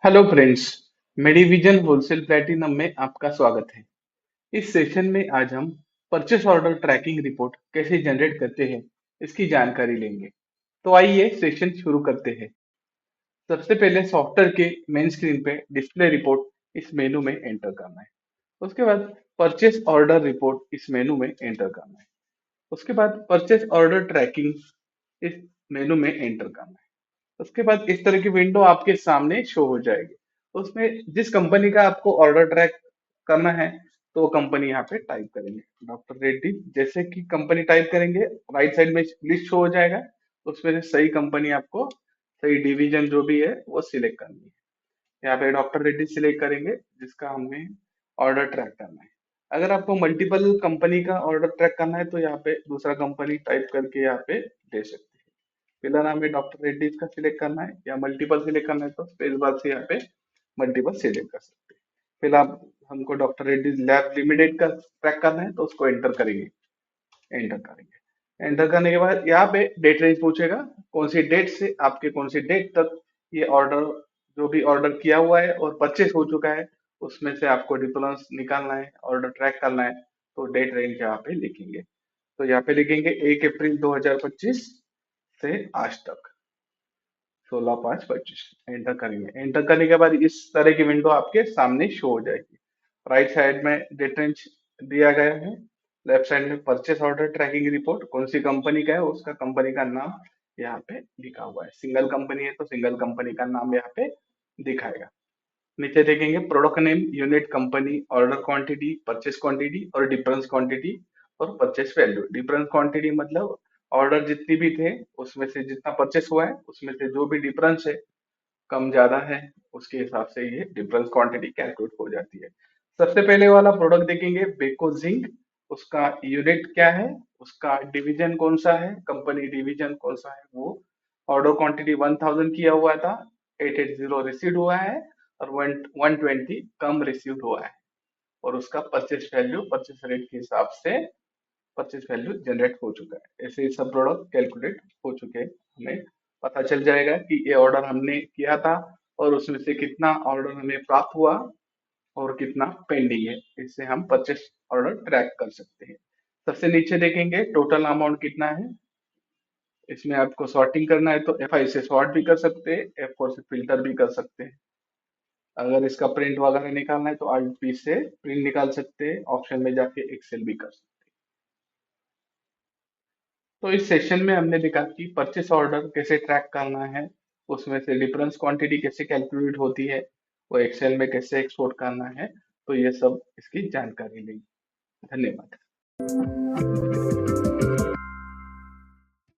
Hello friends, Medivision wholesale platinum में आपका स्वागत है। इस सेशन में आज हम परचेस ऑर्डर ट्रैकिंग रिपोर्ट कैसे जनरेट करते हैं इसकी जानकारी लेंगे। तो आइए सेशन शुरू करते हैं। सबसे पहले सॉफ्टवेयर के मेन स्क्रीन पे डिस्प्ले रिपोर्ट इस मेनू में एंटर करना है। उसके बाद परचेस ऑर्डर रिपोर्ट इस मेनू में एंटर करना है। उसके बाद परचेस ऑर्डर ट्रैकिंग इस मेनू में एंटर करना है। उसके बाद इस तरह की विंडो आपके सामने शो हो जाएगी। उसमें जिस कंपनी का आपको ऑर्डर ट्रैक करना है तो वो कंपनी यहाँ पे टाइप करेंगे, डॉक्टर रेड्डी। जैसे कि कंपनी टाइप करेंगे, राइट साइड में लिस्ट शो हो जाएगा। उसमें से सही कंपनी आपको, सही डिवीजन जो भी है वो सिलेक्ट करनी है। यहाँ पे डॉक्टर रेड्डी सिलेक्ट करेंगे जिसका हमें ऑर्डर ट्रैक करना है। अगर आपको मल्टीपल कंपनी का ऑर्डर ट्रैक करना है तो यहाँ पे दूसरा कंपनी टाइप करके यहाँ पे दे सकते हैं। फिलहाल हमें डॉक्टर रेड्डीज का सिलेक्ट करना है, या मल्टीपल सिलेक्ट करना है तो स्पेस बार से यहाँ पे मल्टीपल सिलेक्ट कर सकते हैं। फिलहाल हमको डॉक्टर रेड्डीज लैब लिमिटेड का ट्रैक करना है तो उसको एंटर करेंगे। एंटर करेंगे, एंटर करने के बाद यहाँ पे डेट रेंज पूछेगा, कौन सी डेट से आपके कौन सी डेट तक ये ऑर्डर, जो भी ऑर्डर किया हुआ है और परचेस हो चुका है उसमें से आपको डिफरेंस निकालना है, ऑर्डर ट्रैक करना है। तो डेट रेंज यहाँ पे लिखेंगे। तो यहाँ पे लिखेंगे 1 अप्रैल 2025 से आज तक 16/5/25। एंटर करेंगे। एंटर करने के बाद इस तरह की विंडो आपके सामने शो हो जाएगी। राइट साइड में डेट रेंज दिया गया है, लेफ्ट साइड में परचेस ऑर्डर ट्रैकिंग रिपोर्ट कौन सी कंपनी का है उसका कंपनी का नाम यहाँ पे लिखा हुआ है। सिंगल कंपनी है तो सिंगल कंपनी का नाम यहाँ पे दिखाएगा। नीचे देखेंगे product name, unit, company, order quantity, purchase quantity और डिफरेंस क्वांटिटी और परचेस वैल्यू। डिफरेंस क्वांटिटी मतलब ऑर्डर जितनी भी थे उसमें से जितना परचेस हुआ है उसमें से जो भी डिफरेंस है, कम ज्यादा है, उसके हिसाब से ये डिफरेंस क्वांटिटी कैलकुलेट हो जाती है। सबसे पहले वाला प्रोडक्ट देखेंगे बेको जिंक। उसका यूनिट क्या है, उसका डिवीजन कौन सा है, कंपनी डिवीजन कौन सा है वो। ऑर्डर क्वांटिटी 1000 किया हुआ था, 880 रिसीव हुआ है और 120 कम रिसीव हुआ है। और उसका परचेस वैल्यू परचेस रेट के हिसाब से परचेस वैल्यू जनरेट हो चुका है। ऐसे ही सब प्रोडक्ट कैलकुलेट हो चुके हैं। हमें पता चल जाएगा कि ये ऑर्डर हमने किया था और उसमें से कितना ऑर्डर हमें प्राप्त हुआ और कितना पेंडिंग है। इससे हम परचेस ऑर्डर ट्रैक कर सकते हैं। सबसे नीचे देखेंगे टोटल अमाउंट कितना है। इसमें आपको सॉर्टिंग करना है तो F5 से सॉर्ट भी कर सकते हैं, F4 से फिल्टर भी कर सकते हैं। अगर इसका प्रिंट वगैरह निकालना है तो Alt+P से प्रिंट निकाल सकते हैं, ऑप्शन में जाके एक्सेल भी कर सकते हैं। तो इस सेशन में हमने देखा कि परचेस ऑर्डर कैसे ट्रैक करना है, उसमें से डिफरेंस क्वांटिटी कैसे कैलकुलेट होती है, वो एक्सेल में कैसे एक्सपोर्ट करना है। तो ये सब इसकी जानकारी ली। धन्यवाद।